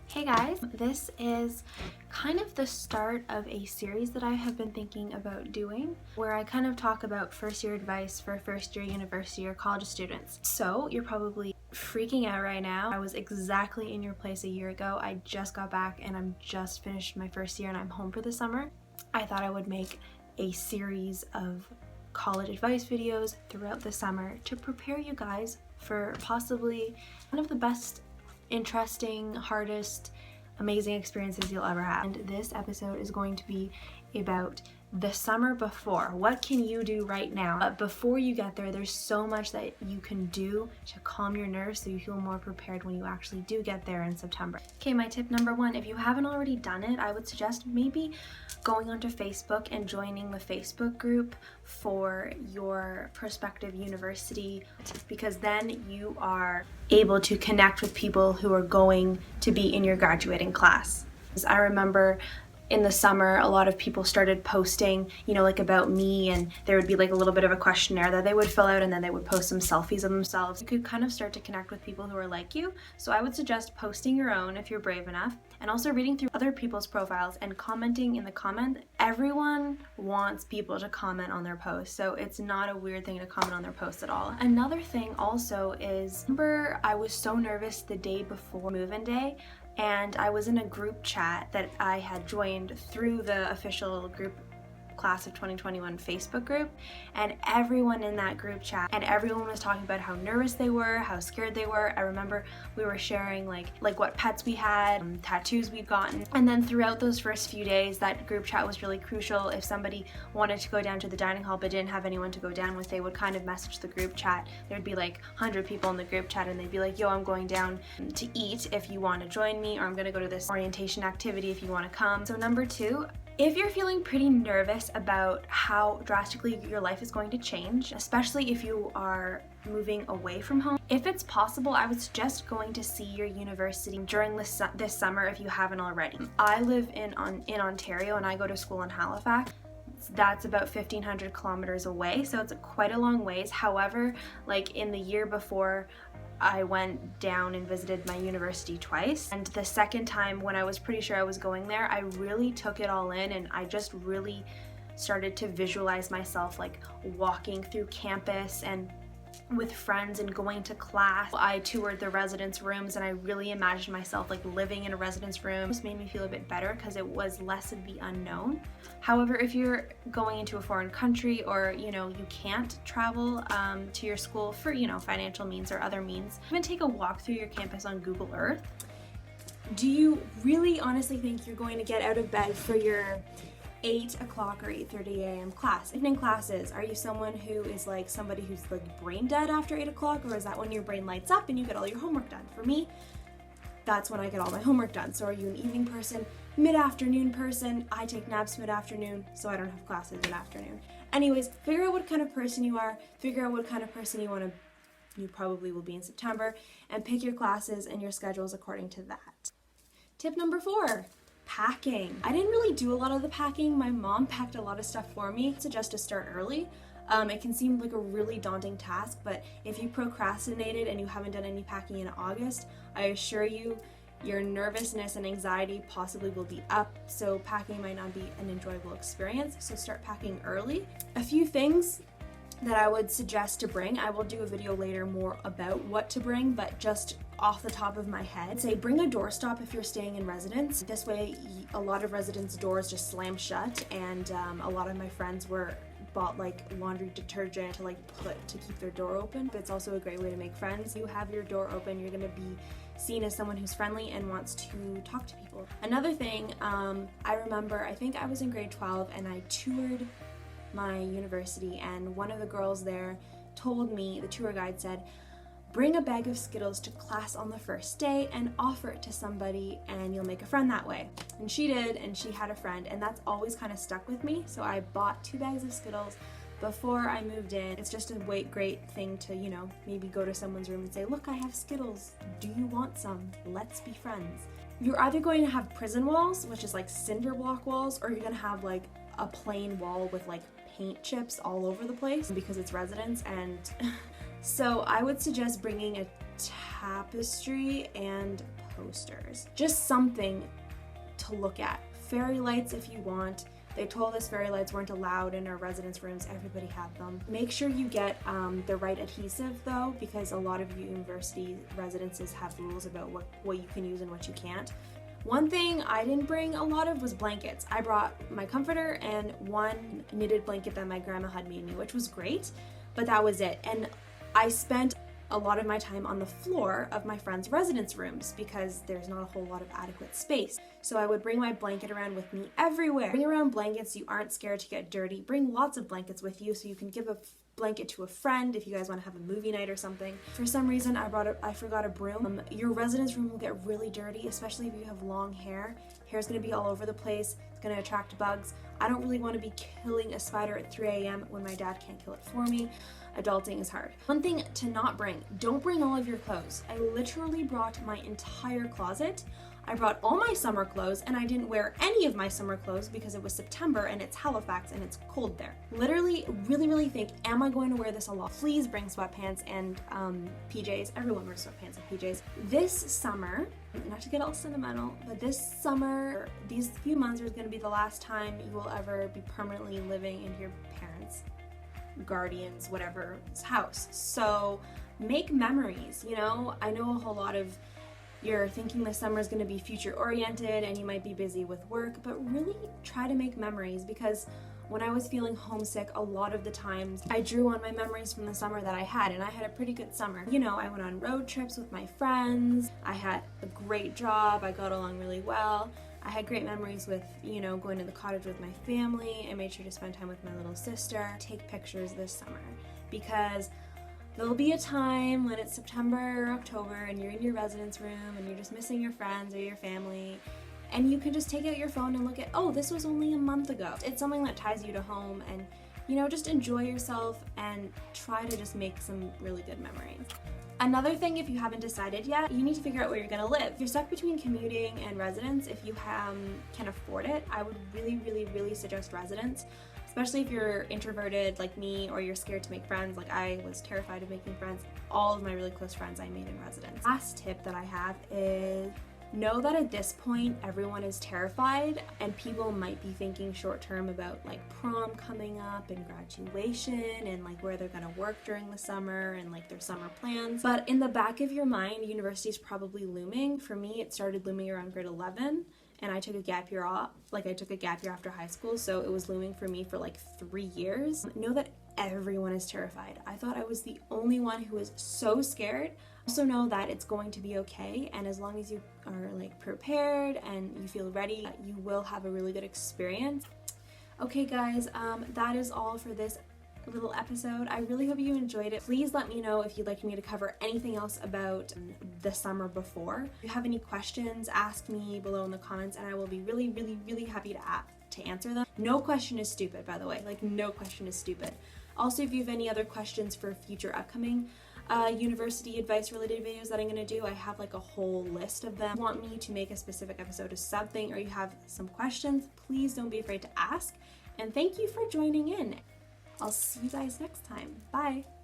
Hey guys, this is kind of the start of a series that I have been thinking about doing where I kind of talk about first year advice for first year university or college students. So you're probably freaking out right now. I was exactly in your place a year ago. I just got back and I'm just finished my first year and I'm home for the summer. I thought I would make a series of college advice videos throughout the summer to prepare you guys for possibly one of the best, interesting, hardest, amazing experiences you'll ever have. And this episode is going to be about the summer before. What can you do right now? But before you get there, there's so much that you can do to calm your nerves so you feel more prepared when you actually do get there in September. Okay, my tip number one, if you haven't already done it, I would suggest maybe going onto Facebook and joining the Facebook group for your prospective university, because then you are able to connect with people who are going to be in your graduating class. I remember in the summer, a lot of people started posting, like about me, and there would be like a little bit of a questionnaire that they would fill out, and then they would post some selfies of themselves. You could kind of start to connect with people who are like you. So I would suggest posting your own if you're brave enough, and also reading through other people's profiles and commenting in the comment. Everyone wants people to comment on their posts, so it's not a weird thing to comment on their posts at all. Another thing also is, remember I was so nervous the day before move-in day, and I was in a group chat that I had joined through the official group class of 2021 Facebook group, and everyone in that group chat and everyone was talking about how nervous they were, how scared they were. I remember we were sharing like what pets we had, tattoos we'd gotten, and then throughout those first few days that group chat was really crucial. If somebody wanted to go down to the dining hall but didn't have anyone to go down with, they would kind of message the group chat. There'd be like 100 people in the group chat and they'd be like, yo, I'm going down to eat if you want to join me, or I'm gonna go to this orientation activity if you want to come. So number two, if you're feeling pretty nervous about how drastically your life is going to change, especially if you are moving away from home, if it's possible, I would suggest going to see your university during this summer if you haven't already. I live in Ontario and I go to school in Halifax. That's about 1,500 kilometers away, so it's quite a long ways. However, like in the year before, I went down and visited my university twice, and the second time when I was pretty sure I was going there, I really took it all in and I just really started to visualize myself like walking through campus and with friends and going to class. I toured the residence rooms and I really imagined myself like living in a residence room. This made me feel a bit better because it was less of the unknown. However, if you're going into a foreign country or you can't travel to your school for financial means or other means, even take a walk through your campus on Google Earth. Do you really honestly think you're going to get out of bed for your 8 o'clock or 8:30 a.m. class? Evening classes, are you someone who is like somebody who's like brain dead after 8 o'clock, or is that when your brain lights up and you get all your homework done? For me, that's when I get all my homework done. So are you an evening person, mid-afternoon person? I take naps mid-afternoon, so I don't have classes mid-afternoon. Anyways, figure out what kind of person you are, figure out what kind of person you probably will be in September, and pick your classes and your schedules according to that. Tip number 4. Packing. I didn't really do a lot of the packing. My mom packed a lot of stuff for me. I suggest to start early. It can seem like a really daunting task, but if you procrastinated and you haven't done any packing in August, I assure you your nervousness and anxiety possibly will be up, so packing might not be an enjoyable experience, so start packing early. A few things that I would suggest to bring. I will do a video later more about what to bring, but just off the top of my head, say bring a doorstop if you're staying in residence. This way, a lot of residence doors just slam shut, and a lot of my friends bought like laundry detergent to keep their door open. But it's also a great way to make friends. You have your door open, you're gonna be seen as someone who's friendly and wants to talk to people. Another thing, I remember, I think I was in grade 12 and I toured my university, and one of the girls there told me, the tour guide said, bring a bag of Skittles to class on the first day and offer it to somebody and you'll make a friend that way. And she did, and she had a friend, and that's always kind of stuck with me. So I bought 2 bags of Skittles before I moved in. It's just a great thing to, maybe go to someone's room and say, look, I have Skittles. Do you want some? Let's be friends. You're either going to have prison walls, which is like cinder block walls, or you're gonna have like a plain wall with like paint chips all over the place because it's residence. And so I would suggest bringing a tapestry and posters. Just something to look at. Fairy lights if you want. They told us fairy lights weren't allowed in our residence rooms. Everybody had them. Make sure you get the right adhesive though, because a lot of university residences have rules about what you can use and what you can't. One thing I didn't bring a lot of was blankets. I brought my comforter and one knitted blanket that my grandma had made me, which was great, but that was it. And I spent a lot of my time on the floor of my friends' residence rooms because there's not a whole lot of adequate space. So I would bring my blanket around with me everywhere. Bring around blankets, you aren't scared to get dirty. Bring lots of blankets with you so you can give a blanket to a friend if you guys want to have a movie night or something. For some reason I forgot a broom. Your residence room will get really dirty, especially if you have long hair. Hair's gonna be all over the place. It's gonna attract bugs. I don't really want to be killing a spider at 3 a.m. when my dad can't kill it for me. Adulting is hard. One thing to not bring, don't bring all of your clothes. I literally brought my entire closet. I brought all my summer clothes and I didn't wear any of my summer clothes because it was September and it's Halifax and it's cold there. Literally, really think, am I going to wear this a lot? Please bring sweatpants and PJs. Everyone wears sweatpants and PJs. This summer, not to get all sentimental, but this summer, these few months are going to be the last time you will ever be permanently living in your parents' guardians, whatever's house. So make memories, you know? I know a whole lot of you're thinking the summer is going to be future oriented and you might be busy with work, but really try to make memories, because when I was feeling homesick, a lot of the times I drew on my memories from the summer that I had, and I had a pretty good summer. You know, I went on road trips with my friends, I had a great job, I got along really well. I had great memories with, you know, going to the cottage with my family. I made sure to spend time with my little sister. Take pictures this summer, because there'll be a time when it's September or October and you're in your residence room and you're just missing your friends or your family, and you can just take out your phone and look at, oh, this was only a month ago. It's something that ties you to home, and, you know, just enjoy yourself and try to just make some really good memories. Another thing, if you haven't decided yet, you need to figure out where you're gonna live. If you're stuck between commuting and residence, if you can afford it, I would really suggest residence. Especially if you're introverted like me, or you're scared to make friends like I was terrified of making friends. All of my really close friends I made in residence. Last tip that I have is know that at this point everyone is terrified and people might be thinking short term about like prom coming up and graduation and like where they're gonna work during the summer and like their summer plans. But in the back of your mind, university is probably looming. For me, it started looming around grade 11. And I took a gap year off, like I took a gap year after high school, so it was looming for me for like 3 years. Know that everyone is terrified. I thought I was the only one who was so scared. Also know that it's going to be okay, and as long as you are like prepared and you feel ready, you will have a really good experience. Okay guys, that is all for this little episode. I really hope you enjoyed it. Please let me know if you'd like me to cover anything else about the summer before. If you have any questions, ask me below in the comments and I will be really happy to answer them. No question is stupid, by the way. Like, no question is stupid. Also, if you have any other questions for future upcoming university advice related videos that I'm going to do, I have like a whole list of them. If you want me to make a specific episode of something, or you have some questions, please don't be afraid to ask. And thank you for joining in. I'll see you guys next time. Bye!